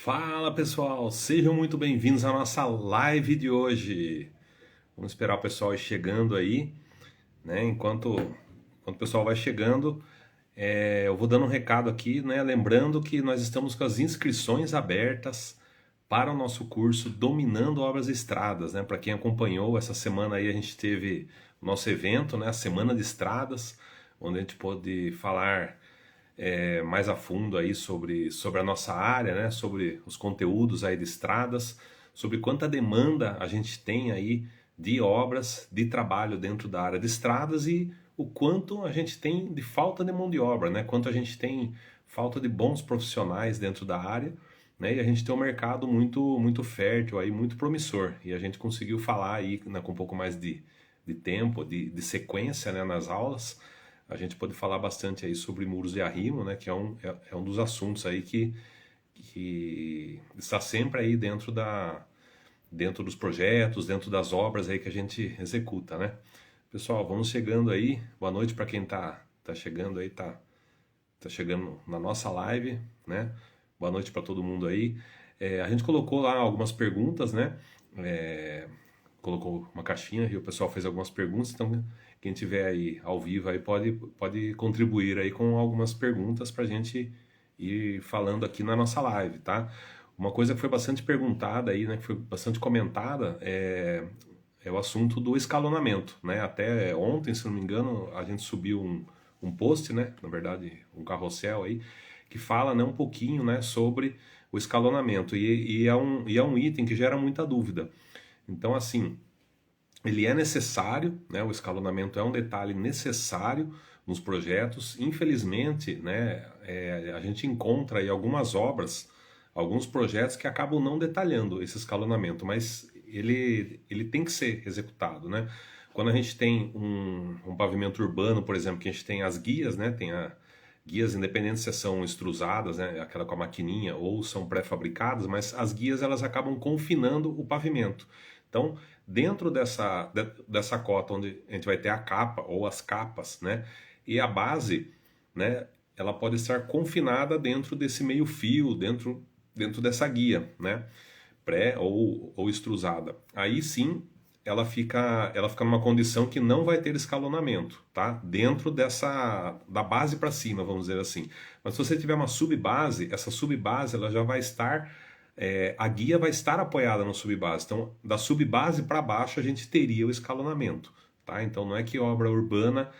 Fala pessoal, sejam muito bem-vindos à nossa live de hoje. Vamos esperar o pessoal ir chegando aí, né? Enquanto o pessoal vai chegando, eu vou dando um recado aqui, né? Lembrando que nós estamos com as inscrições abertas para o nosso curso Dominando Obras e Estradas, né? Para quem acompanhou essa semana aí, a gente teve o nosso evento, né? A Semana de Estradas, onde a gente pôde falar mais a fundo aí sobre a nossa área, né? Sobre os conteúdos aí de estradas, sobre quanta demanda a gente tem aí de obras, de trabalho dentro da área de estradas e o quanto a gente tem de falta de mão de obra, né? Quanto a gente tem falta de bons profissionais dentro da área, né? E a gente tem um mercado muito fértil aí, muito promissor. E a gente conseguiu falar aí, né, com um pouco mais de tempo, de sequência, né, nas aulas. A gente pode falar bastante aí sobre muros de arrimo, né, que é um dos assuntos aí que está sempre aí dentro dos projetos, dentro das obras aí que a gente executa, né? Pessoal, vamos chegando aí. Boa noite para quem tá chegando aí, tá chegando na nossa live, né? Boa noite para todo mundo aí. A gente colocou lá algumas perguntas, né? É, colocou uma caixinha e o pessoal fez algumas perguntas, então quem tiver aí ao vivo aí pode contribuir aí com algumas perguntas para a gente ir falando aqui na nossa live, tá? Uma coisa que foi bastante perguntada aí, né, que foi bastante comentada, é o assunto do escalonamento, né? Até ontem, se não me engano, a gente subiu um post, né? Na verdade, um carrossel aí, que fala, né, um pouquinho, né, sobre o escalonamento e é um item que gera muita dúvida. Então, assim, ele é necessário, né? O escalonamento é um detalhe necessário nos projetos. Infelizmente, né, a gente encontra aí algumas obras, alguns projetos que acabam não detalhando esse escalonamento, mas ele tem que ser executado, né? Quando a gente tem um pavimento urbano, por exemplo, que a gente tem as guias, né? Tem guias independentes se são extrusadas, né? Aquela com a maquininha, ou são pré-fabricadas, mas as guias elas acabam confinando o pavimento. Então, dentro dessa cota onde a gente vai ter a capa ou as capas, né? E a base, né? Ela pode estar confinada dentro desse meio fio, dentro dessa guia, né? Pré ou extrusada. Aí sim, ela fica numa condição que não vai ter escalonamento, tá? Dentro da base para cima, vamos dizer assim. Mas se você tiver uma subbase, essa subbase ela já vai estar a guia vai estar apoiada no subbase. Então, da subbase para baixo a gente teria o escalonamento, tá? Então, não é que obra urbana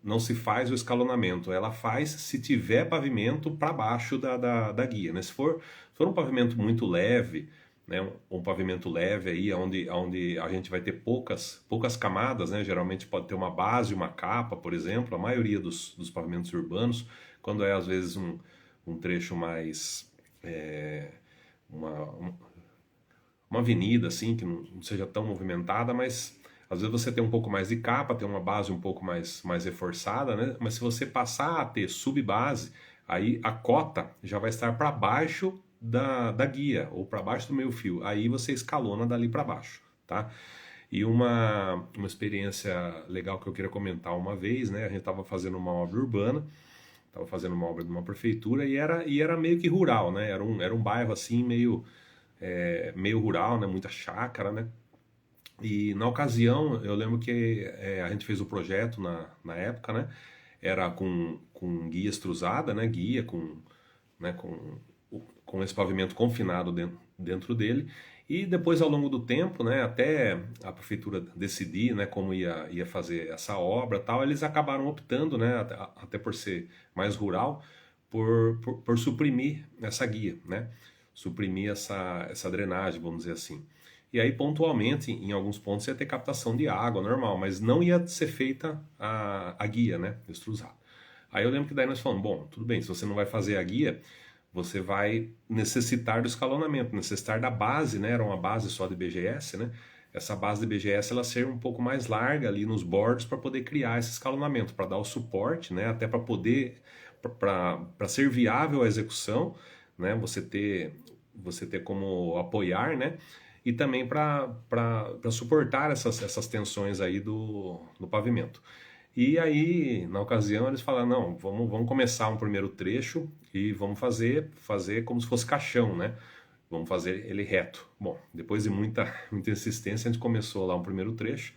não se faz o escalonamento, ela faz se tiver pavimento para baixo da guia, né? Se for um pavimento muito leve, né, um pavimento leve aí, onde a gente vai ter poucas camadas, né? Geralmente pode ter uma base, uma capa, por exemplo, a maioria dos pavimentos urbanos, quando é às vezes um trecho mais uma, uma avenida assim, que não seja tão movimentada, mas às vezes você tem um pouco mais de capa, tem uma base um pouco mais reforçada, né? Mas se você passar a ter subbase, aí a cota já vai estar para baixo da guia, ou para baixo do meio fio. Aí você escalona dali para baixo, tá? E uma experiência legal que eu queria comentar uma vez, né? A gente estava fazendo uma obra urbana, estava fazendo uma obra de uma prefeitura e era meio que rural, né? Era um bairro assim meio rural, né? Muita chácara, né? E na ocasião, eu lembro que a gente fez o projeto na época, né? Era com guia extrusada, né? Guia né? Com esse pavimento confinado dentro dele. E depois, ao longo do tempo, né? Até a prefeitura decidir, né? Como ia fazer essa obra, e tal, eles acabaram optando, né? Até por ser mais rural, por suprimir essa guia, né? Suprimir essa drenagem, vamos dizer assim. E aí, pontualmente, em alguns pontos, ia ter captação de água normal, mas não ia ser feita a guia, né? Extrusada. Aí eu lembro que daí nós falamos, bom, tudo bem, se você não vai fazer a guia, você vai necessitar do escalonamento, necessitar da base, né? Era uma base só de BGS, né? Essa base de BGS ela ser um pouco mais larga ali nos bordos para poder criar esse escalonamento, para dar o suporte, né? Até para ser viável a execução, né? Você ter como apoiar, né? E também para suportar essas tensões aí do pavimento. E aí, na ocasião, eles falaram, não, vamos começar um primeiro trecho e vamos fazer como se fosse caixão, né? Vamos fazer ele reto. Bom, depois de muita insistência, a gente começou lá um primeiro trecho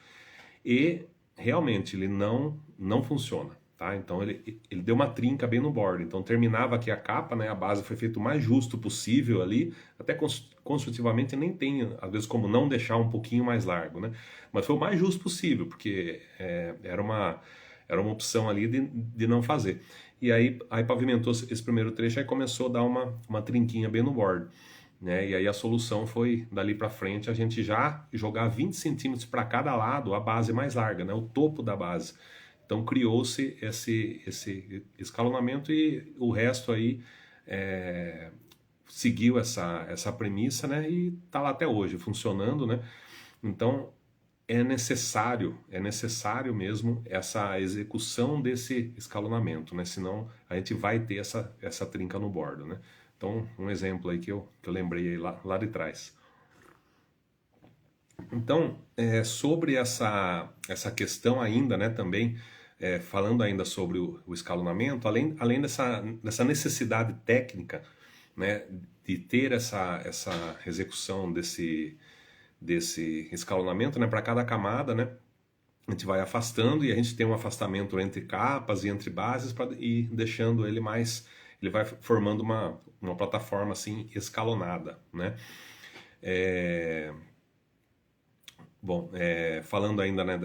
e realmente ele não funciona, tá? Então ele deu uma trinca bem no bordo. Então terminava aqui a capa, né? A base foi feita o mais justo possível ali, até construtivamente nem tem, às vezes, como não deixar um pouquinho mais largo, né? Mas foi o mais justo possível, porque era uma opção ali de não fazer. E aí pavimentou esse primeiro trecho, aí começou a dar uma trinquinha bem no bordo, né? E aí a solução foi, dali para frente, a gente já jogar 20 centímetros para cada lado a base mais larga, né? O topo da base. Então criou-se esse escalonamento e o resto aí seguiu essa premissa, né? E está lá até hoje, funcionando, né? Então é necessário mesmo essa execução desse escalonamento, né? Senão a gente vai ter essa trinca no bordo, né? Então, um exemplo aí que eu lembrei aí lá de trás. Então, sobre essa questão ainda, né, também, falando ainda sobre o escalonamento, além dessa necessidade técnica, né, de ter essa execução desse escalonamento, né, para cada camada, né, a gente vai afastando e a gente tem um afastamento entre capas e entre bases para ir deixando ele mais... Ele vai formando uma plataforma assim escalonada, né? Bom, falando ainda, né,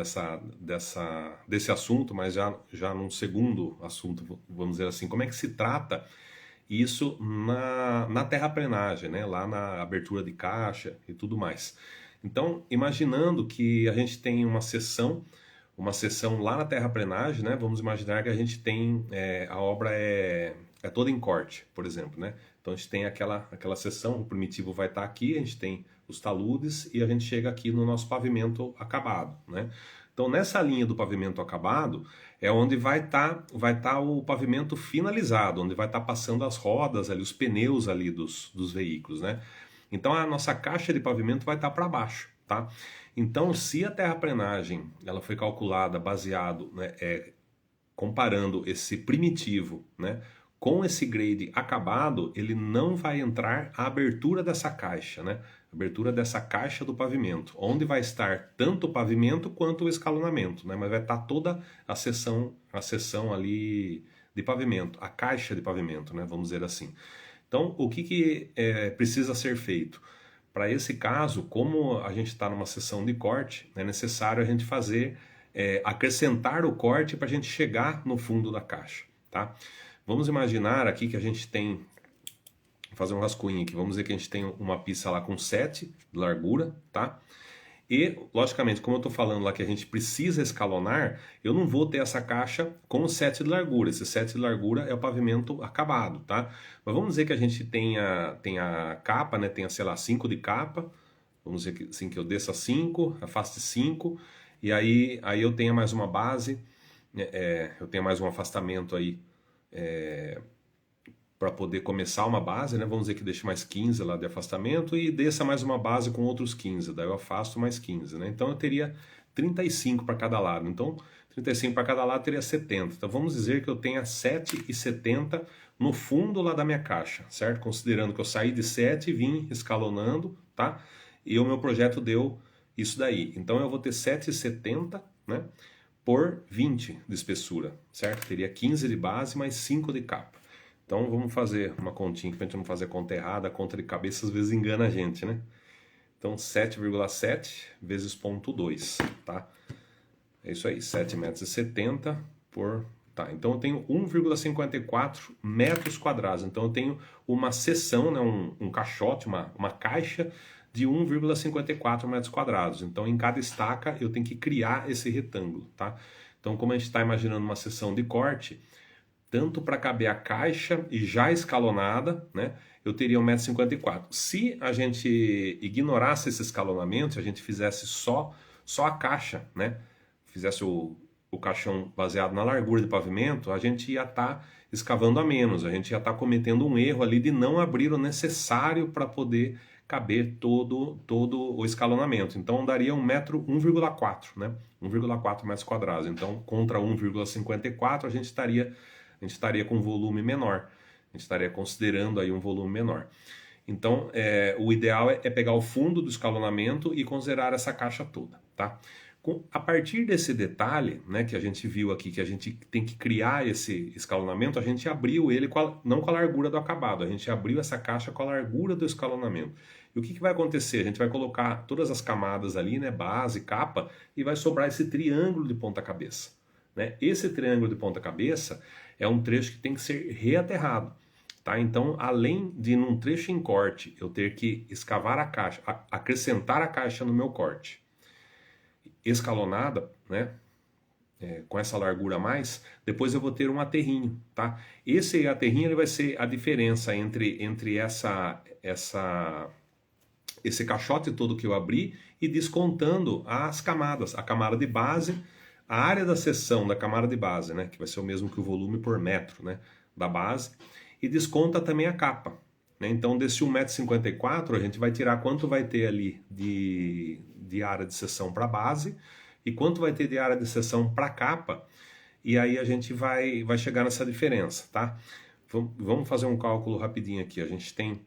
desse assunto, mas já num segundo assunto, vamos dizer assim, como é que se trata isso na terraplenagem, né? Lá na abertura de caixa e tudo mais. Então, imaginando que a gente tem uma seção lá na terraplenagem, né? Vamos imaginar que a gente tem, a obra é toda em corte, por exemplo, né? Então a gente tem aquela seção, o primitivo vai estar aqui, a gente tem os taludes e a gente chega aqui no nosso pavimento acabado, né? Então nessa linha do pavimento acabado é onde vai estar o pavimento finalizado, onde vai estar passando as rodas ali, os pneus ali dos veículos, né? Então a nossa caixa de pavimento vai estar para baixo, tá? Então se a terraplenagem ela foi calculada baseado, né, comparando esse primitivo, né, com esse grade acabado, ele não vai entrar a abertura dessa caixa, né? A abertura dessa caixa do pavimento, onde vai estar tanto o pavimento quanto o escalonamento, né? Mas vai estar toda a seção ali de pavimento, a caixa de pavimento, né? Vamos dizer assim. Então, o que precisa ser feito? Para esse caso, como a gente está numa seção de corte, é necessário a gente acrescentar o corte para a gente chegar no fundo da caixa, tá? Vamos imaginar aqui que a gente tem, vou fazer um rascunho aqui, vamos dizer que a gente tem uma pista lá com 7 de largura, tá? E, logicamente, como eu estou falando lá que a gente precisa escalonar, eu não vou ter essa caixa com 7 de largura. Esse 7 de largura é o pavimento acabado, tá? Mas vamos dizer que a gente tenha capa, né? Tenha, sei lá, 5 de capa. Vamos dizer que, assim, que eu desça 5, afaste 5, e aí eu tenho mais uma base, eu tenho mais um afastamento aí, para poder começar uma base, né? Vamos dizer que deixe mais 15 lá de afastamento e desça mais uma base com outros 15, daí eu afasto mais 15, né? Então eu teria 35 para cada lado, então 35 para cada lado teria 70, então vamos dizer que eu tenha 7,70 no fundo lá da minha caixa, certo? Considerando que eu saí de 7 e vim escalonando, tá? E o meu projeto deu isso daí, então eu vou ter 7,70, né? Por 20 de espessura, certo? Teria 15 de base mais 5 de capa. Então vamos fazer uma continha para a gente não fazer conta errada, a conta de cabeça às vezes engana a gente, né? Então 7,7 vezes 0,2, tá? É isso aí, 7,70 metros por... Tá, então eu tenho 1,54 metros quadrados. Então eu tenho uma seção, né, um caixote, uma caixa de 1,54 metros quadrados. Então em cada estaca eu tenho que criar esse retângulo, tá? Então como a gente está imaginando uma seção de corte, tanto para caber a caixa e já escalonada, né, eu teria 1,54 m. Se a gente ignorasse esse escalonamento, se a gente fizesse só a caixa, né, fizesse o caixão baseado na largura de pavimento, a gente ia estar escavando a menos, a gente ia estar cometendo um erro ali de não abrir o necessário para poder caber todo o escalonamento. Então daria 1,4 m, né? 1,4 metros quadrados. Então contra 1,54 a gente estaria com um volume menor. A gente estaria considerando aí um volume menor. Então o ideal é pegar o fundo do escalonamento e considerar essa caixa toda, tá? A partir desse detalhe, né, que a gente viu aqui, que a gente tem que criar esse escalonamento, a gente abriu ele não com a largura do acabado, a gente abriu essa caixa com a largura do escalonamento. E o que vai acontecer? A gente vai colocar todas as camadas ali, né, base, capa, e vai sobrar esse triângulo de ponta cabeça, né? Esse triângulo de ponta cabeça é um trecho que tem que ser reaterrado. Tá? Então, além de num trecho em corte eu ter que escavar a caixa, acrescentar a caixa no meu corte, escalonada, né, com essa largura a mais, depois eu vou ter um aterrinho, tá? Esse aterrinho ele vai ser a diferença entre esse caixote todo que eu abri e descontando as camadas, a camada de base, a área da seção da camada de base, né, que vai ser o mesmo que o volume por metro, né, da base, e desconta também a capa, né? Então desse 1,54 m a gente vai tirar quanto vai ter ali de área de seção para base e quanto vai ter de área de seção para capa, e aí a gente vai chegar nessa diferença, tá? Vamos fazer um cálculo rapidinho aqui. A gente tem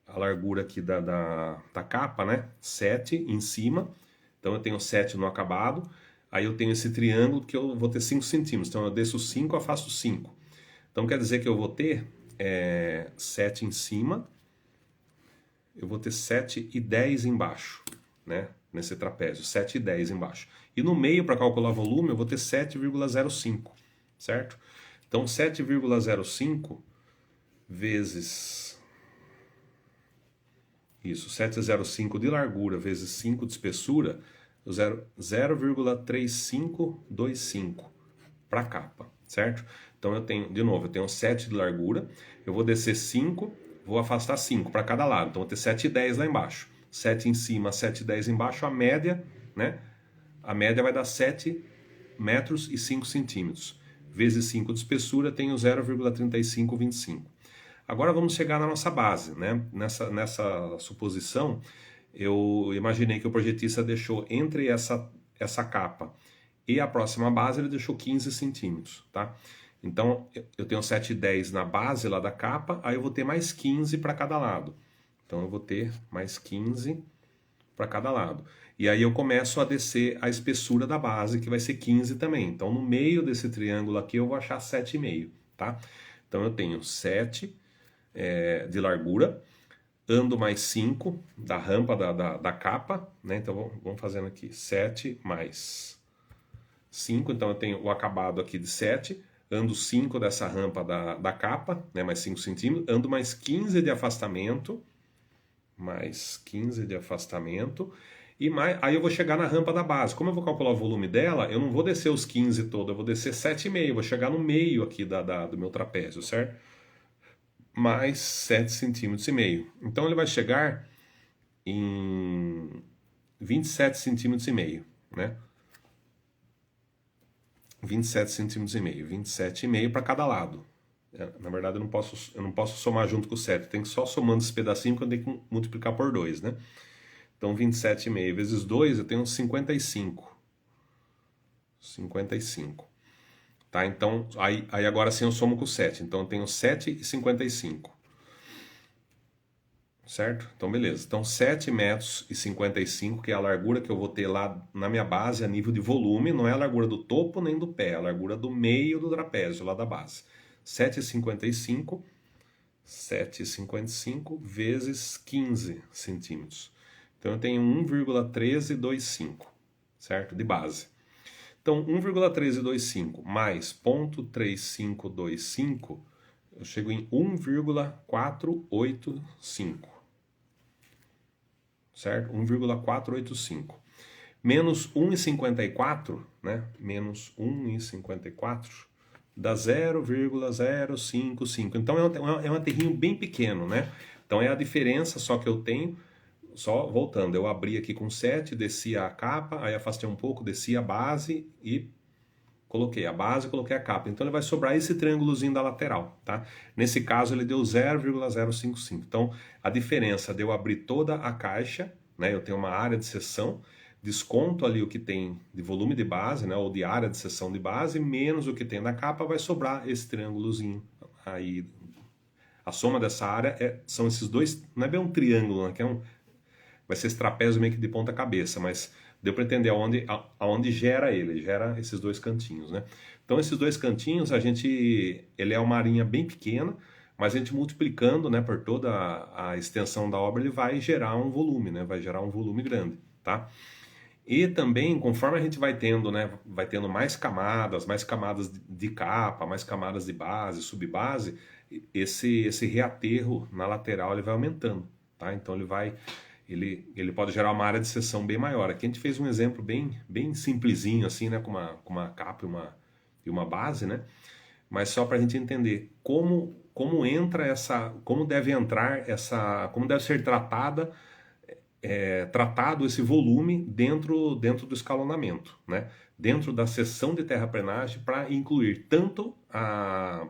a largura aqui da capa, né? 7 em cima, então eu tenho 7 no acabado, aí eu tenho esse triângulo que eu vou ter 5 centímetros, então eu desço 5, afasto 5. Então quer dizer que eu vou ter 7 em cima, eu vou ter 7 e 10 embaixo, né? Nesse trapézio, 7 e 10 embaixo. E no meio, para calcular volume, eu vou ter 7,05, certo? Então 7,05 vezes... Isso, 7,05 de largura vezes 5 de espessura, 0,3525 para a capa, certo? Então eu tenho, de novo, eu tenho 7 de largura, eu vou descer 5, vou afastar 5 para cada lado, então eu vou ter 7,10 lá embaixo. 7 em cima, 7,10 embaixo, a média, né? A média vai dar 7 metros e 5 centímetros. Vezes 5 de espessura, tenho 0,3525. Agora vamos chegar na nossa base, né? Nessa suposição, eu imaginei que o projetista deixou entre essa capa e a próxima base, ele deixou 15 centímetros, tá? Então, eu tenho 7,10 na base lá da capa, aí eu vou ter mais 15 para cada lado. Então, eu vou ter mais 15 para cada lado. E aí eu começo a descer a espessura da base, que vai ser 15 também. Então, no meio desse triângulo aqui, eu vou achar 7,5, tá? Então, eu tenho 7 de largura, ando mais 5 da rampa da capa, né? Então, vamos fazendo aqui 7 mais 5. Então, eu tenho o acabado aqui de 7. Ando 5 dessa rampa da capa, né? Mais 5 centímetros. Ando mais 15 de afastamento. Mais 15 de afastamento, e aí eu vou chegar na rampa da base. Como eu vou calcular o volume dela, eu não vou descer os 15 todo, eu vou descer 7,5, vou chegar no meio aqui do meu trapézio, certo? Mais 7 centímetros e meio. Então ele vai chegar em 27 centímetros e meio, né? 27 centímetros e meio, 27,5 para cada lado. Na verdade, eu não posso somar junto com o 7. Tem que só somando esse pedacinho, porque eu tenho que multiplicar por 2, né? Então, 27,5 vezes 2, eu tenho 55. 55. Tá? Então, aí agora sim eu somo com o 7. Então, eu tenho 7 e 55. Certo? Então, beleza. Então, 7 metros e 55, que é a largura que eu vou ter lá na minha base a nível de volume. Não é a largura do topo nem do pé, é a largura do meio do trapézio, lá da base. 7,55 vezes 15 centímetros. Então eu tenho 1,1325, certo? De base. Então 1,1325 mais 0,3525, eu chego em 1,485, certo? 1,485. Menos 1,54, né? Menos 1,54 dá 0,055. Então é um aterrinho bem pequeno, né? Então é a diferença só que eu tenho, só voltando, eu abri aqui com 7, desci a capa, aí afastei um pouco, desci a base e coloquei a base, coloquei a capa. Então ele vai sobrar esse triângulozinho da lateral, tá? Nesse caso ele deu 0,055. Então a diferença de eu abrir toda a caixa, né? Eu tenho uma área de seção, desconto ali o que tem de volume de base, né? Ou de área de seção de base, menos o que tem da capa, vai sobrar esse triângulozinho aí. A soma dessa área são esses dois, não é bem um triângulo, né? Vai ser esse trapézio meio que de ponta cabeça, mas deu para entender aonde gera ele, gera esses dois cantinhos, né? Então esses dois cantinhos, ele é uma arinha bem pequena, mas a gente multiplicando, né, por toda a extensão da obra, ele vai gerar um volume, né? Vai gerar um volume grande, tá? E também, conforme a gente vai tendo, né, vai tendo mais camadas de capa, mais camadas de base, subbase, esse reaterro na lateral ele vai aumentando, tá? Então ele pode gerar uma área de seção bem maior. Aqui a gente fez um exemplo bem simplesinho, assim, né, com uma capa e uma base, né? Mas só para a gente entender como entra como deve ser tratado esse volume dentro do escalonamento, né? Dentro da seção de terraplenagem, para incluir tanto a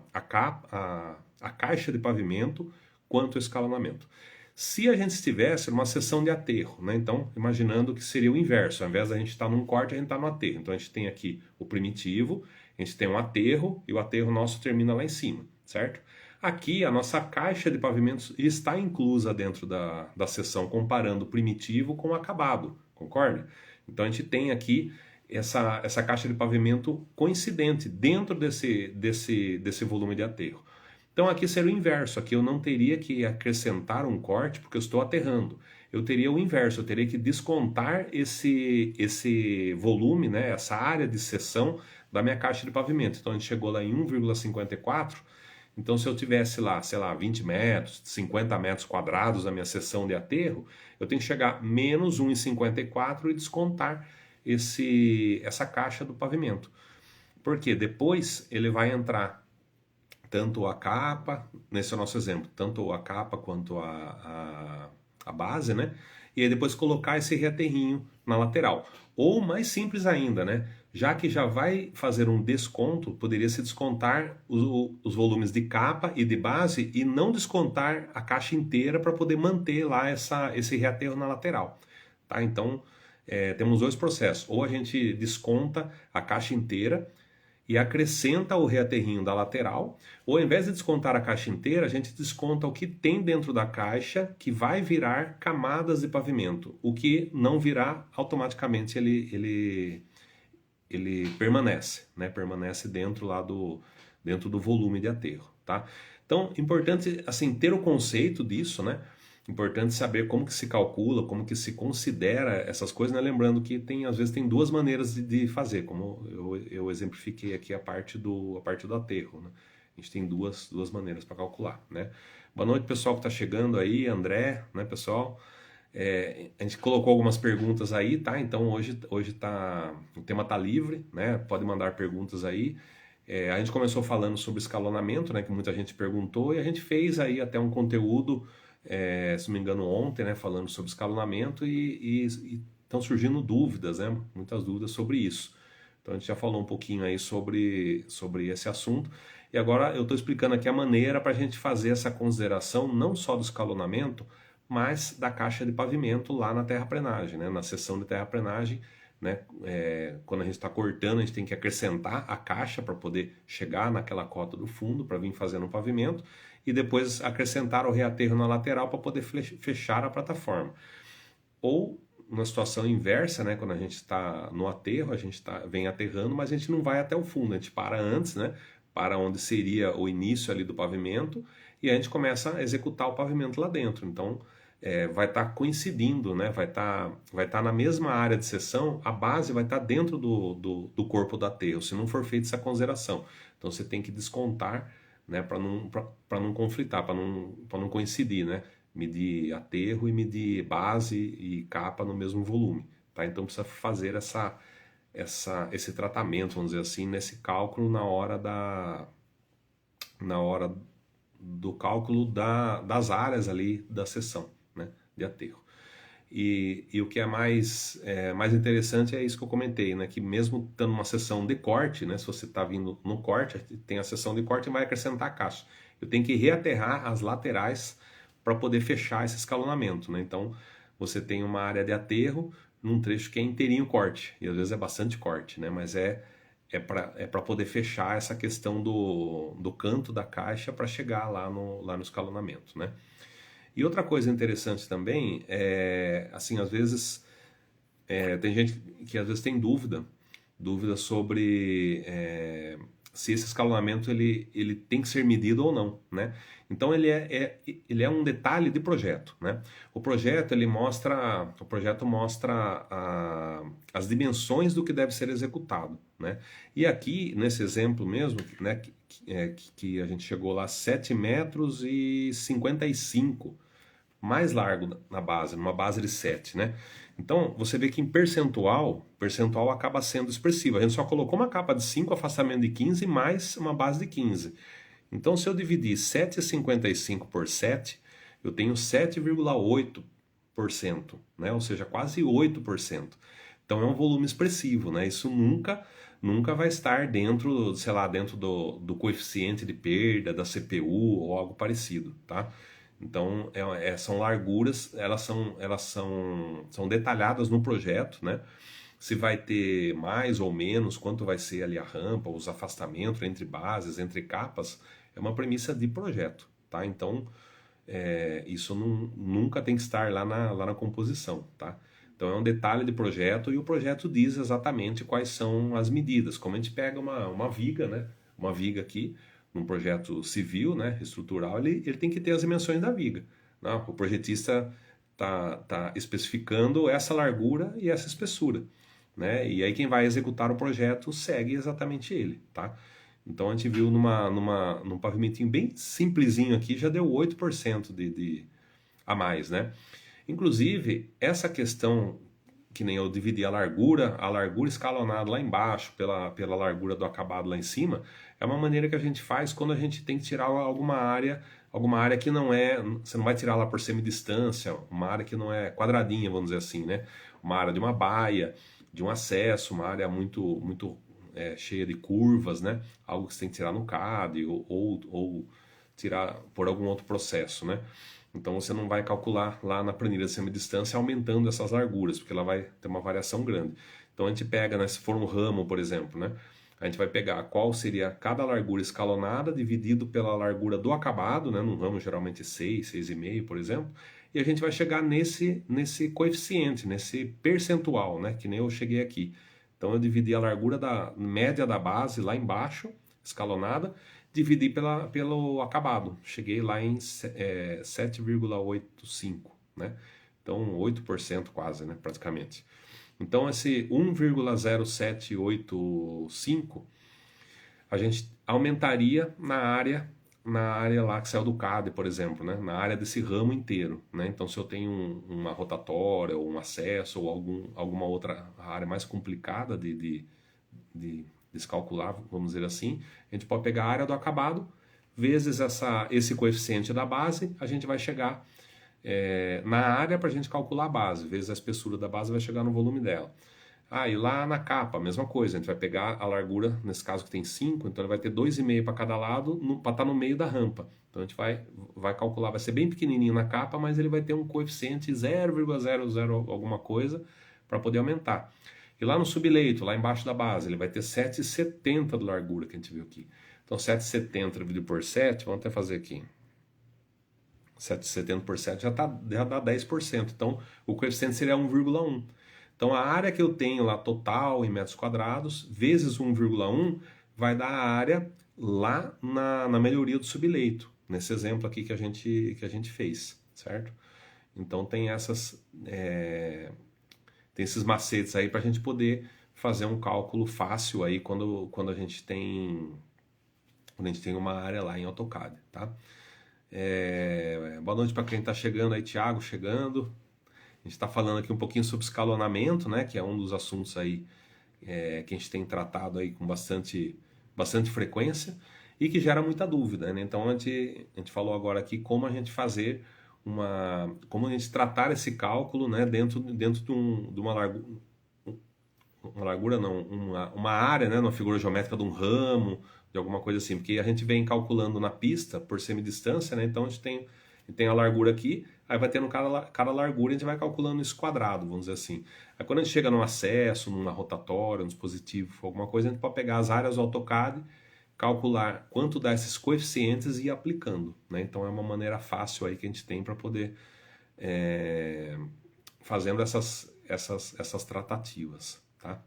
caixa de pavimento quanto o escalonamento. Se a gente estivesse numa seção de aterro, né? Então, imaginando que seria o inverso, ao invés da gente estar num corte, a gente está no aterro. Então, a gente tem aqui o primitivo, a gente tem um aterro, e o aterro nosso termina lá em cima, certo? Aqui, a nossa caixa de pavimentos está inclusa dentro da seção, comparando o primitivo com o acabado, concorda? Então, a gente tem aqui essa caixa de pavimento coincidente dentro desse volume de aterro. Então aqui seria o inverso, aqui eu não teria que acrescentar um corte porque eu estou aterrando. Eu teria o inverso, eu teria que descontar esse volume, né, essa área de seção da minha caixa de pavimento. Então a gente chegou lá em 1,54, então se eu tivesse lá, sei lá, 20 metros, 50 metros quadrados na minha seção de aterro, eu tenho que chegar menos 1,54 e descontar essa caixa do pavimento. Porque depois ele vai entrar tanto a capa, nesse é o nosso exemplo, tanto a capa quanto a base, né? E aí depois colocar esse reaterrinho na lateral. Ou mais simples ainda, né? Já que já vai fazer um desconto, poderia se descontar os volumes de capa e de base e não descontar a caixa inteira para poder manter lá esse reaterro na lateral. Tá? Então, temos dois processos. Ou a gente desconta a caixa inteira e acrescenta o reaterrinho da lateral, ou ao invés de descontar a caixa inteira, a gente desconta o que tem dentro da caixa, que vai virar camadas de pavimento. O que não virar, automaticamente ele permanece, né? Permanece dentro do volume de aterro, tá? Então, importante assim ter o conceito disso, né? Importante saber como que se calcula, como que se considera essas coisas, né? Lembrando que às vezes tem duas maneiras de fazer, como eu exemplifiquei aqui a parte do aterro, né? A gente tem duas maneiras para calcular, né? Boa noite, pessoal que está chegando aí, André, né, pessoal? A gente colocou algumas perguntas aí, tá? Então hoje o tema tá livre, né? Pode mandar perguntas aí. A gente começou falando sobre escalonamento, né? Que muita gente perguntou, e a gente fez aí até um conteúdo, se não me engano, ontem, né, falando sobre escalonamento e estão surgindo dúvidas, né, muitas dúvidas sobre isso. Então a gente já falou um pouquinho aí sobre esse assunto. E agora eu estou explicando aqui a maneira para a gente fazer essa consideração não só do escalonamento, mas da caixa de pavimento lá na terraplenagem, né, na seção de terraplenagem, né, quando a gente está cortando, a gente tem que acrescentar a caixa para poder chegar naquela cota do fundo para vir fazendo o pavimento e depois acrescentar o reaterro na lateral para poder fechar a plataforma. Ou uma situação inversa, né, quando a gente está no aterro, a gente vem aterrando, mas a gente não vai até o fundo, a gente para antes, né, para onde seria o início ali do pavimento e a gente começa a executar o pavimento lá dentro. Então vai estar coincidindo, né? Vai estar na mesma área de seção, a base vai estar dentro do corpo do aterro, se não for feita essa consideração. Então você tem que descontar, né, para não conflitar, para não coincidir, né? Medir aterro e medir base e capa no mesmo volume, tá? Então precisa fazer esse tratamento, vamos dizer assim, nesse cálculo na hora do cálculo das áreas ali da seção, né, de aterro. E o que é mais interessante é isso que eu comentei, né? Que mesmo estando numa seção de corte, né? Se você está vindo no corte, tem a seção de corte e vai acrescentar a caixa. Eu tenho que reaterrar as laterais para poder fechar esse escalonamento, né? Então você tem uma área de aterro num trecho que é inteirinho corte, e às vezes é bastante corte, né? Mas é para poder fechar essa questão do canto da caixa para chegar lá no escalonamento, né? E outra coisa interessante também é, assim, às vezes tem gente que às vezes tem dúvida sobre se esse escalonamento ele tem que ser medido ou não, né? Então ele é um detalhe de projeto, né? O projeto mostra as dimensões do que deve ser executado, né? E aqui nesse exemplo mesmo, né, que a gente chegou lá 7 metros e 55 mais largo na base, numa base de 7, né? Então, você vê que em percentual acaba sendo expressivo. A gente só colocou uma capa de 5, afastamento de 15, mais uma base de 15. Então, se eu dividir 7,55 por 7, eu tenho 7,8%, né? Ou seja, quase 8%. Então, é um volume expressivo, né? Isso nunca vai estar dentro, sei lá, dentro do coeficiente de perda da CPU ou algo parecido, tá? Então, são larguras, elas são detalhadas no projeto, né? Se vai ter mais ou menos, quanto vai ser ali a rampa, os afastamentos entre bases, entre capas, é uma premissa de projeto, tá? Então, isso nunca tem que estar lá na composição, tá? Então, é um detalhe de projeto e o projeto diz exatamente quais são as medidas. Como a gente pega uma viga, né? Uma viga aqui, num projeto civil, né, estrutural, ele tem que ter as dimensões da viga, né? O projetista tá especificando essa largura e essa espessura, né? E aí quem vai executar o projeto segue exatamente ele, tá? Então a gente viu num pavimentinho bem simplesinho aqui, já deu 8% a mais, né? Inclusive, essa questão que nem eu dividi a largura escalonada lá embaixo pela largura do acabado lá em cima, é uma maneira que a gente faz quando a gente tem que tirar alguma área que não é, você não vai tirar lá por semidistância, uma área que não é quadradinha, vamos dizer assim, né? Uma área de uma baia, de um acesso, uma área muito, muito cheia de curvas, né? Algo que você tem que tirar no CAD ou tirar por algum outro processo, né? Então você não vai calcular lá na planilha de semidistância aumentando essas larguras, porque ela vai ter uma variação grande. Então a gente pega, né, se for um ramo, por exemplo, né, a gente vai pegar qual seria cada largura escalonada dividido pela largura do acabado, né, num ramo geralmente 6, 6,5, por exemplo, e a gente vai chegar nesse coeficiente, nesse percentual, né, que nem eu cheguei aqui. Então eu dividi a largura da média da base lá embaixo, escalonada, dividi pelo acabado. Cheguei lá em 7,85, né? Então 8% quase, né, praticamente. Então esse 1,0785 a gente aumentaria na área lá que saiu do CAD, por exemplo, né? Na área desse ramo inteiro, né? Então se eu tenho uma rotatória ou um acesso ou alguma outra área mais complicada de descalcular, vamos dizer assim, a gente pode pegar a área do acabado vezes esse coeficiente da base, a gente vai chegar na área para a gente calcular a base, vezes a espessura da base vai chegar no volume dela. E lá na capa, a mesma coisa, a gente vai pegar a largura, nesse caso que tem 5, então ele vai ter 2,5 para cada lado para estar no meio da rampa. Então a gente vai calcular, vai ser bem pequenininho na capa, mas ele vai ter um coeficiente 0,00 alguma coisa para poder aumentar. E lá no subleito, lá embaixo da base, ele vai ter 7,70 de largura, que a gente viu aqui. Então 7,70 dividido por 7, vamos até fazer aqui. 7,70 por 7 já dá 10%. Então o coeficiente seria 1,1. Então a área que eu tenho lá total em metros quadrados, vezes 1,1, vai dar a área lá na melhoria do subleito. Nesse exemplo aqui que a gente fez, certo? Então tem esses macetes aí para a gente poder fazer um cálculo fácil aí quando a gente tem uma área lá em AutoCAD, tá? Boa noite para quem está chegando aí, Thiago chegando. A gente está falando aqui um pouquinho sobre escalonamento, né? Que é um dos assuntos aí que a gente tem tratado aí com bastante frequência e que gera muita dúvida, né? Então a gente falou agora aqui como a gente fazer como a gente tratar esse cálculo, né, dentro de uma largura não, uma área, né, numa figura geométrica de um ramo, de alguma coisa assim, porque a gente vem calculando na pista por semidistância, né, então a gente tem a largura aqui, aí vai tendo cada largura, a gente vai calculando isso quadrado, vamos dizer assim. Aí quando a gente chega num acesso, numa rotatória, num dispositivo, alguma coisa, a gente pode pegar as áreas do AutoCAD, calcular quanto dá esses coeficientes e ir aplicando, né? Então é uma maneira fácil aí que a gente tem para poder é, fazendo essas tratativas, tá?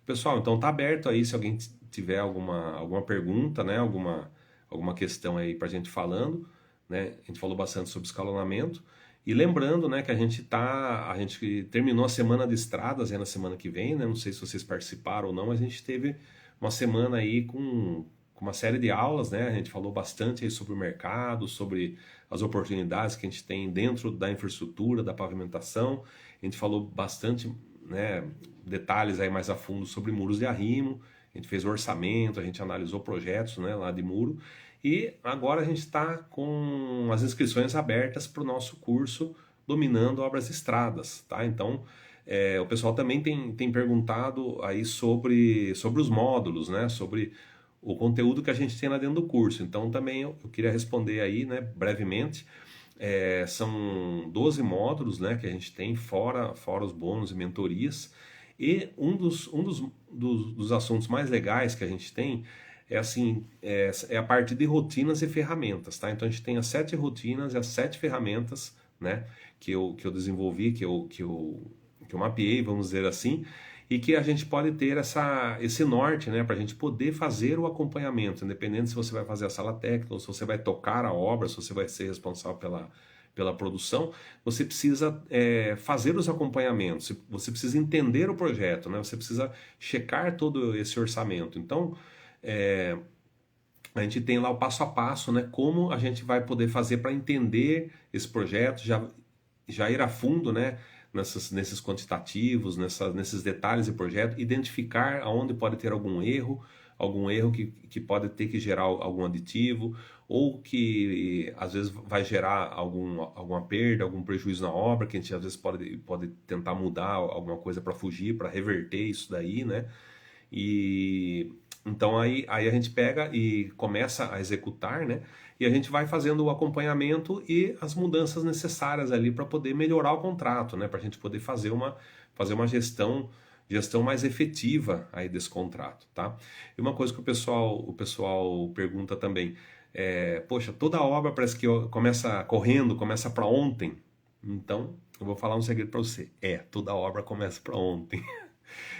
Pessoal, então tá aberto aí se alguém tiver alguma pergunta, né? Alguma questão aí pra gente falando, né? A gente falou bastante sobre escalonamento. E lembrando, né, que a gente terminou a semana de estradas aí na semana que vem, né? Não sei se vocês participaram ou não, mas a gente teve uma semana aí com uma série de aulas, né? A gente falou bastante aí sobre o mercado, sobre as oportunidades que a gente tem dentro da infraestrutura, da pavimentação. A gente falou bastante, né, detalhes aí mais a fundo sobre muros de arrimo. A gente fez orçamento, a gente analisou projetos, né, lá de muro. E agora a gente está com as inscrições abertas para o nosso curso Dominando Obras e Estradas, tá? Então, o pessoal também tem perguntado aí sobre os módulos, né? Sobre o conteúdo que a gente tem lá dentro do curso. Então, também eu queria responder aí, né, brevemente. São 12 módulos, né, que a gente tem, fora os bônus e mentorias. E um dos assuntos mais legais que a gente tem é assim, a parte de rotinas e ferramentas, tá? Então a gente tem as 7 rotinas e as 7 ferramentas, né, que eu desenvolvi, que eu mapeei, vamos dizer assim, e que a gente pode ter esse norte, né, para a gente poder fazer o acompanhamento, independente se você vai fazer a sala técnica ou se você vai tocar a obra, se você vai ser responsável pela produção, você precisa fazer os acompanhamentos, você precisa entender o projeto, né? Você precisa checar todo esse orçamento. Então, a gente tem lá o passo a passo, né? Como a gente vai poder fazer para entender esse projeto, já ir a fundo, né? Nesses quantitativos, nesses detalhes do projeto, identificar aonde pode ter algum erro que pode ter que gerar algum aditivo, ou que às vezes vai gerar alguma perda, algum prejuízo na obra, que a gente às vezes pode tentar mudar alguma coisa para fugir, para reverter isso daí, né? E então aí a gente pega e começa a executar, né? E a gente vai fazendo o acompanhamento e as mudanças necessárias ali para poder melhorar o contrato, né? Para a gente poder fazer uma gestão mais efetiva aí desse contrato, tá? E uma coisa que o pessoal pergunta também poxa, toda obra parece que começa correndo, começa para ontem. Então, eu vou falar um segredo para você. Toda obra começa para ontem.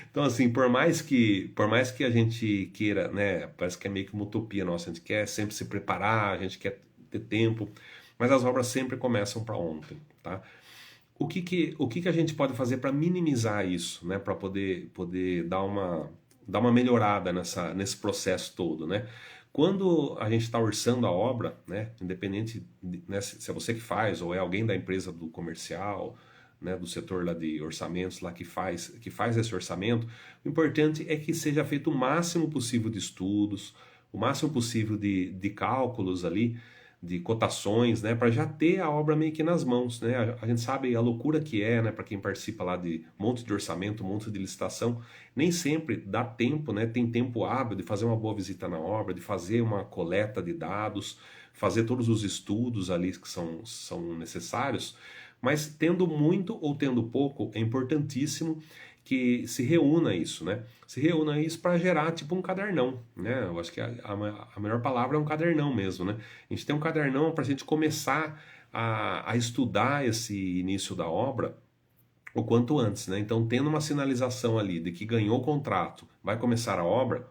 Então, assim, por mais que a gente queira, né, parece que é meio que uma utopia nossa, a gente quer sempre se preparar, a gente quer ter tempo, mas as obras sempre começam para ontem, tá? O que que a gente pode fazer para minimizar isso, né, para poder dar uma melhorada nesse processo todo, né? Quando a gente está orçando a obra, né, independente né, se é você que faz ou é alguém da empresa do comercial, né, do setor lá de orçamentos lá que faz esse orçamento, o importante é que seja feito o máximo possível de estudos, o máximo possível de cálculos ali, de cotações, né, para já ter a obra meio que nas mãos, né? A gente sabe a loucura que né, para quem participa lá de um monte de orçamento, um monte de licitação, nem sempre dá tempo, né, tem tempo hábil de fazer uma boa visita na obra, de fazer uma coleta de dados, fazer todos os estudos ali que são necessários, mas tendo muito ou tendo pouco, é importantíssimo que se reúna isso, né? Se reúna isso para gerar tipo um cadernão, né? Eu acho que a melhor palavra é um cadernão mesmo, né? A gente tem um cadernão para a gente começar a estudar esse início da obra o quanto antes, né? Então, tendo uma sinalização ali de que ganhou o contrato, vai começar a obra,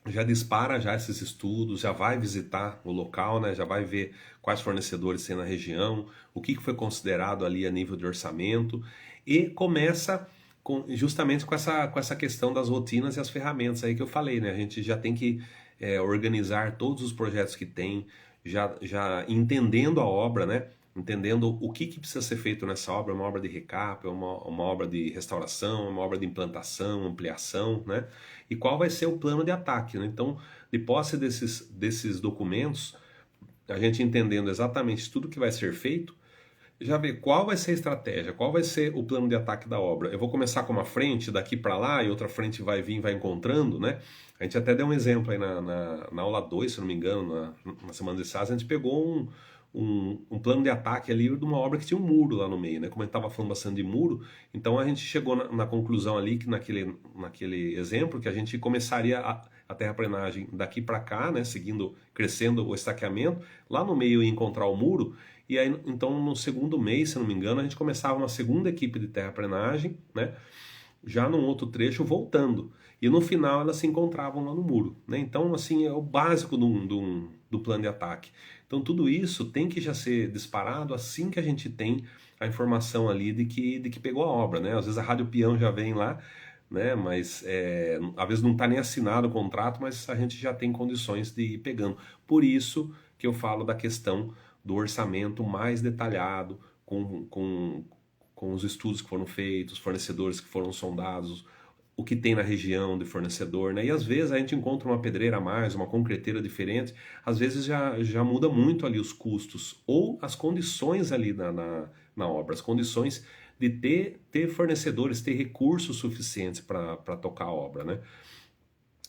já dispara já esses estudos, já vai visitar o local, né? Já vai ver quais fornecedores tem na região, o que foi considerado ali a nível de orçamento e começa justamente com essa questão das rotinas e as ferramentas aí que eu falei, né? A gente já tem que organizar todos os projetos que tem, já entendendo a obra, né? Entendendo o que precisa ser feito nessa obra, uma obra de recap, uma obra de restauração, uma obra de implantação, ampliação, né? E qual vai ser o plano de ataque, né? Então, de posse desses documentos, a gente entendendo exatamente tudo que vai ser feito, já ver qual vai ser a estratégia, qual vai ser o plano de ataque da obra. Eu vou começar com uma frente daqui para lá e outra frente vai vir, vai encontrando, né? A gente até deu um exemplo aí na aula 2, se não me engano, na semana de SAS, a gente pegou um plano de ataque ali de uma obra que tinha um muro lá no meio, né? Como a gente estava falando bastante de muro, então a gente chegou na conclusão ali, que naquele exemplo, que a gente começaria a terraplenagem daqui para cá, né? Seguindo, crescendo o estaqueamento, lá no meio ia encontrar o muro, e aí, então, no segundo mês, se não me engano, a gente começava uma segunda equipe de terraplenagem, né? Já num outro trecho voltando. E no final elas se encontravam lá no muro, né? Então, assim, é o básico do plano de ataque. Então, tudo isso tem que já ser disparado assim que a gente tem a informação ali de que pegou a obra, né? Às vezes a rádio peão já vem lá, né? Mas às vezes não está nem assinado o contrato, mas a gente já tem condições de ir pegando. Por isso que eu falo da questão do orçamento mais detalhado, com os estudos que foram feitos, fornecedores que foram sondados, o que tem na região de fornecedor, né? E às vezes a gente encontra uma pedreira a mais, uma concreteira diferente, às vezes já muda muito ali os custos, ou as condições ali na obra, as condições de ter fornecedores, ter recursos suficientes para tocar a obra, né?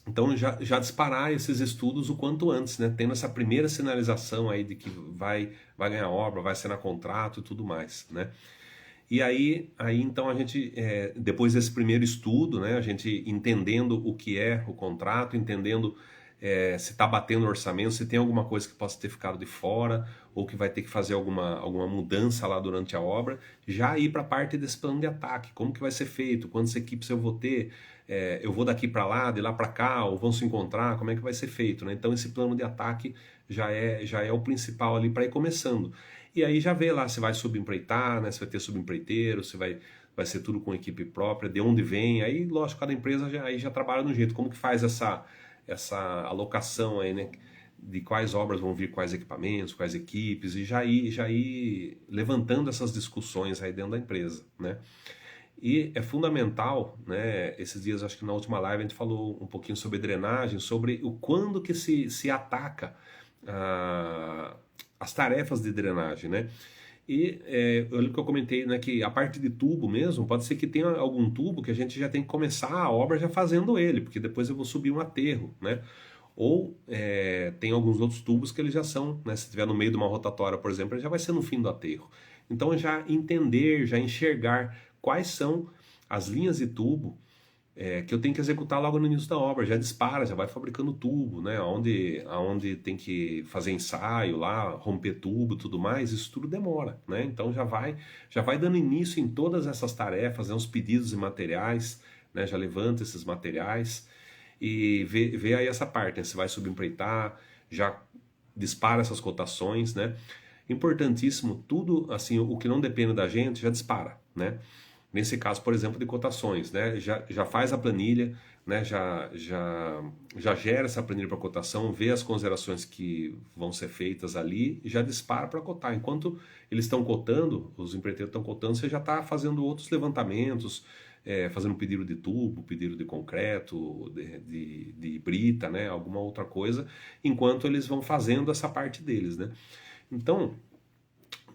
Então já disparar esses estudos o quanto antes, né? Tendo essa primeira sinalização aí de que vai ganhar obra, vai assinar contrato e tudo mais, né? E aí então a gente, depois desse primeiro estudo, né, a gente entendendo o que é o contrato, entendendo se está batendo o orçamento, se tem alguma coisa que possa ter ficado de fora, ou que vai ter que fazer alguma mudança lá durante a obra, já ir para a parte desse plano de ataque, como que vai ser feito, quantas equipes eu vou ter, eu vou daqui para lá, de lá para cá, ou vão se encontrar, como é que vai ser feito, né? Então esse plano de ataque já é o principal ali para ir começando. E aí já vê lá se vai subempreitar, né? Se vai ter subempreiteiro, se vai ser tudo com equipe própria, de onde vem. Aí, lógico, cada empresa já trabalha de um jeito. Como que faz essa alocação aí, né? De quais obras vão vir, quais equipamentos, quais equipes, e já ir levantando essas discussões aí dentro da empresa, né? E é fundamental, né? Esses dias, acho que na última live, a gente falou um pouquinho sobre drenagem, sobre o quando que se ataca ah, as tarefas de drenagem, né? E eu lembro que eu comentei, né, que a parte de tubo mesmo, pode ser que tenha algum tubo que a gente já tem que começar a obra já fazendo ele, porque depois eu vou subir um aterro, né? Ou tem alguns outros tubos que eles já são, né? Se estiver no meio de uma rotatória, por exemplo, ele já vai ser no fim do aterro. Então já entender, já enxergar quais são as linhas de tubo que eu tenho que executar logo no início da obra, já dispara, já vai fabricando tubo, né? Aonde tem que fazer ensaio lá, romper tubo, tudo mais, isso tudo demora, né? Então já vai dando início em todas essas tarefas, né? Os pedidos de materiais, né? Já levanta esses materiais e vê aí essa parte, né? Se vai subempreitar, já dispara essas cotações, né? Importantíssimo, tudo assim, o que não depende da gente já dispara, né? Nesse caso, por exemplo, de cotações, né? Já faz a planilha, né? Já gera essa planilha para cotação, vê as considerações que vão ser feitas ali e já dispara para cotar. Enquanto eles estão cotando, os empreiteiros estão cotando, você já está fazendo outros levantamentos, fazendo pedido de tubo, pedido de concreto, de brita, né? Alguma outra coisa, enquanto eles vão fazendo essa parte deles, né? Então,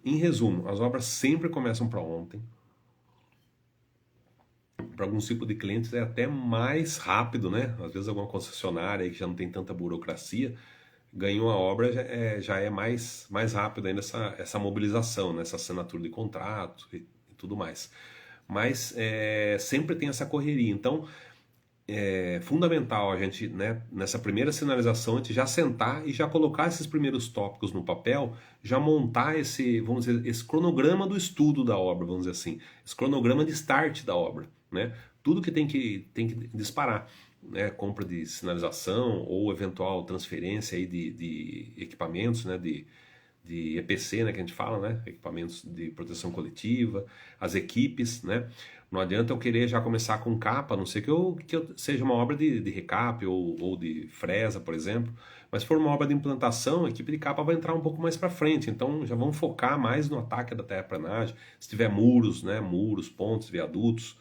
em resumo, as obras sempre começam para ontem. Para alguns tipos de clientes é até mais rápido, né? Às vezes alguma concessionária aí que já não tem tanta burocracia, ganhou a obra, já é mais rápido ainda essa mobilização, né? Essa assinatura de contrato e tudo mais. Mas sempre tem essa correria. Então, é fundamental a gente, né, nessa primeira sinalização, a gente já sentar e já colocar esses primeiros tópicos no papel, já montar vamos dizer, esse cronograma do estudo da obra, vamos dizer assim, esse cronograma de start da obra, né? Tudo que tem que disparar, né? Compra de sinalização ou eventual transferência aí de equipamentos, né? De EPC, né, que a gente fala, né, equipamentos de proteção coletiva, as equipes, né, não adianta eu querer já começar com capa, a não ser que eu seja uma obra de recap ou de fresa, por exemplo, mas se for uma obra de implantação, a equipe de capa vai entrar um pouco mais para frente, então já vamos focar mais no ataque da terraplanagem, se tiver muros, né, muros, pontes, viadutos,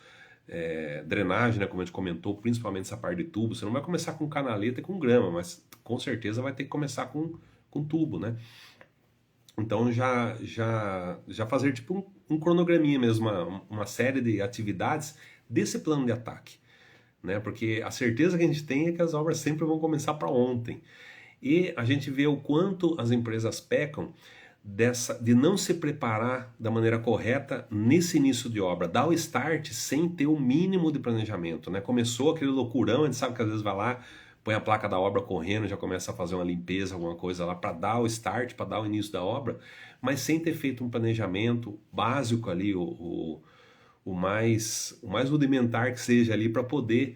drenagem, né, como a gente comentou, principalmente essa parte de tubo, você não vai começar com canaleta e com grama, mas com certeza vai ter que começar com com tubo, né? Então já fazer tipo um cronograminha mesmo, uma série de atividades desse plano de ataque, né? Porque a certeza que a gente tem é que as obras sempre vão começar para ontem. E a gente vê o quanto as empresas pecam de não se preparar da maneira correta nesse início de obra, dar o start sem ter o mínimo de planejamento, né? Começou aquele loucurão, a gente sabe que às vezes vai lá, põe a placa da obra correndo, já começa a fazer uma limpeza, alguma coisa lá para dar o start, para dar o início da obra, mas sem ter feito um planejamento básico ali, o mais rudimentar que seja ali para poder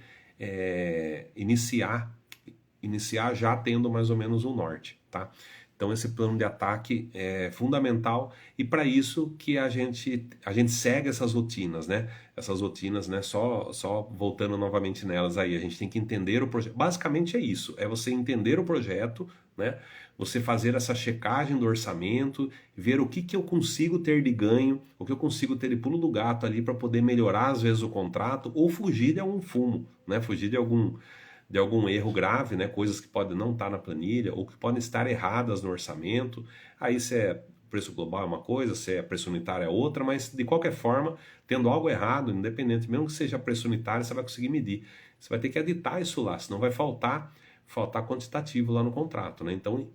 iniciar já tendo mais ou menos um norte, tá? Então esse plano de ataque é fundamental e para isso que a gente segue essas rotinas, né? Essas rotinas, né? Só voltando novamente nelas aí, a gente tem que entender o projeto. Basicamente é isso, é você entender o projeto, né? Você fazer essa checagem do orçamento, ver o que eu consigo ter de ganho, o que eu consigo ter de pulo do gato ali para poder melhorar às vezes o contrato ou fugir de algum fumo, né? Fugir de algum erro grave, né? Coisas que podem não estar na planilha ou que podem estar erradas no orçamento. Aí se é preço global é uma coisa, se é preço unitário é outra, mas de qualquer forma, tendo algo errado, independente, mesmo que seja preço unitário, você vai conseguir medir. Você vai ter que editar isso lá, senão vai faltar quantitativo lá no contrato, né? Então,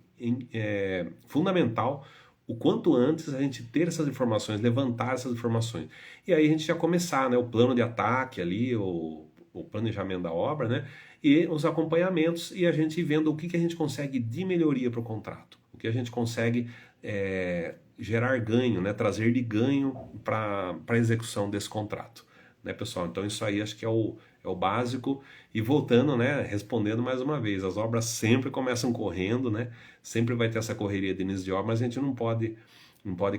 é fundamental o quanto antes a gente ter essas informações, levantar essas informações. E aí a gente já começar, né? O plano de ataque ali, o planejamento da obra, né? E os acompanhamentos e a gente vendo o que a gente consegue de melhoria para o contrato, o que a gente consegue gerar ganho, né? Trazer de ganho para a execução desse contrato, né, pessoal? Então isso aí acho que é o básico. E voltando, né? Respondendo mais uma vez, as obras sempre começam correndo, né? Sempre vai ter essa correria de início de obra, mas a gente não pode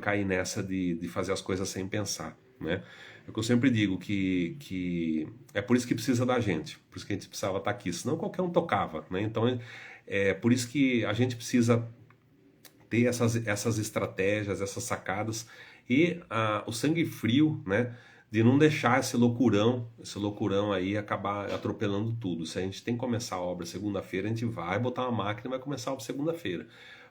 cair nessa de fazer as coisas sem pensar, né? É o que eu sempre digo, que é por isso que precisa da gente, por isso que a gente precisava estar aqui, senão qualquer um tocava, né? Então é por isso que a gente precisa ter essas estratégias, essas sacadas e o sangue frio, né? De não deixar esse loucurão aí acabar atropelando tudo. Se a gente tem que começar a obra segunda-feira, a gente vai botar uma máquina e vai começar a obra segunda-feira.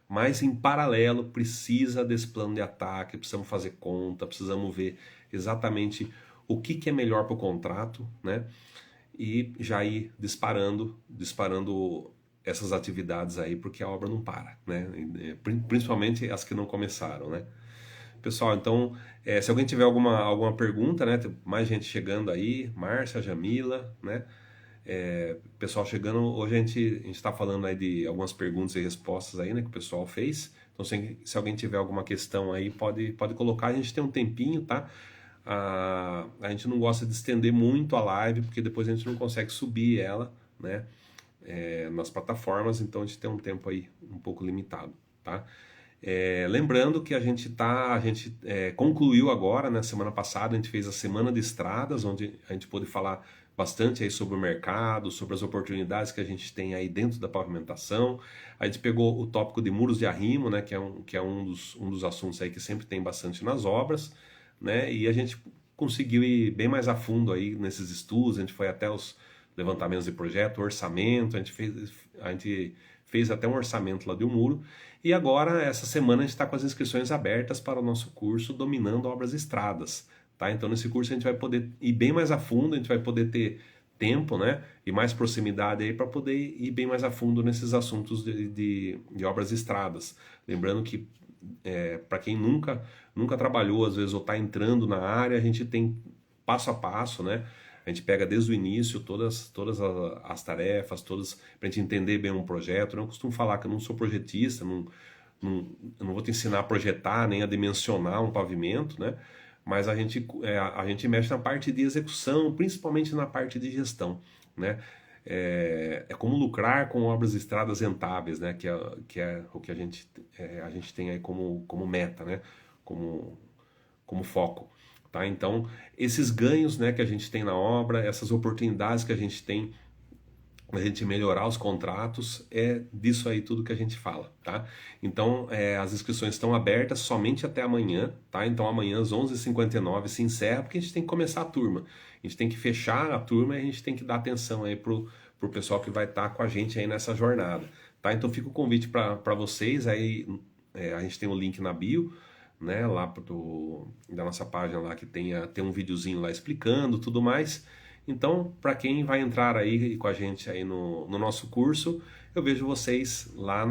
Mas em paralelo precisa desse plano de ataque, precisamos fazer conta, precisamos ver exatamente o que é melhor para o contrato, né? E já ir disparando essas atividades aí, porque a obra não para, né? Principalmente as que não começaram, né? Pessoal, então, se alguém tiver alguma pergunta, né? Tem mais gente chegando aí, Márcia, Jamila, né? Pessoal chegando, hoje a gente está falando aí de algumas perguntas e respostas aí, né? Que o pessoal fez. Então, se alguém tiver alguma questão aí, pode colocar, a gente tem um tempinho, tá? A gente não gosta de estender muito a live, porque depois a gente não consegue subir ela, né? Nas plataformas, então a gente tem um tempo aí um pouco limitado, tá? Lembrando que a gente concluiu agora, né, semana passada, a gente fez a Semana de Estradas, onde a gente pôde falar bastante aí sobre o mercado, sobre as oportunidades que a gente tem aí dentro da pavimentação. A gente pegou o tópico de muros de arrimo, né, que é um dos assuntos aí que sempre tem bastante nas obras, né, e a gente conseguiu ir bem mais a fundo aí nesses estudos, a gente foi até os levantamentos de projeto, orçamento, a gente fez até um orçamento lá de um muro. E agora, essa semana, a gente está com as inscrições abertas para o nosso curso Dominando Obras e Estradas. Tá? Então, nesse curso a gente vai poder ir bem mais a fundo, a gente vai poder ter tempo, né, e mais proximidade aí para poder ir bem mais a fundo nesses assuntos de obras e estradas. Lembrando que, para quem nunca trabalhou, às vezes, ou está entrando na área, a gente tem passo a passo, né? A gente pega desde o início todas as tarefas, para a gente entender bem um projeto. Eu não costumo falar que eu não sou projetista, eu não vou te ensinar a projetar nem a dimensionar um pavimento, né? Mas a gente mexe na parte de execução, principalmente na parte de gestão, né? É como lucrar com obras e estradas rentáveis, né? Que é o que a gente tem aí como meta, né? Como foco. Tá? Então, esses ganhos, né, que a gente tem na obra, essas oportunidades que a gente tem, a gente melhorar os contratos, é disso aí tudo que a gente fala, tá? Então, as inscrições estão abertas somente até amanhã, tá? Então, amanhã às 11h59 se encerra, porque a gente tem que começar a turma. A gente tem que fechar a turma e a gente tem que dar atenção aí pro pessoal que vai estar com a gente aí nessa jornada, tá? Então fica o convite para vocês, aí a gente tem o link na bio, né, lá da nossa página lá que tem um videozinho lá explicando tudo mais. Então, para quem vai entrar aí com a gente aí no nosso curso, eu vejo vocês lá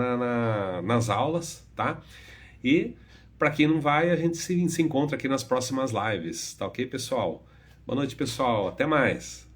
nas aulas, tá? E para quem não vai, a gente se encontra aqui nas próximas lives, tá ok, pessoal? Boa noite, pessoal. Até mais.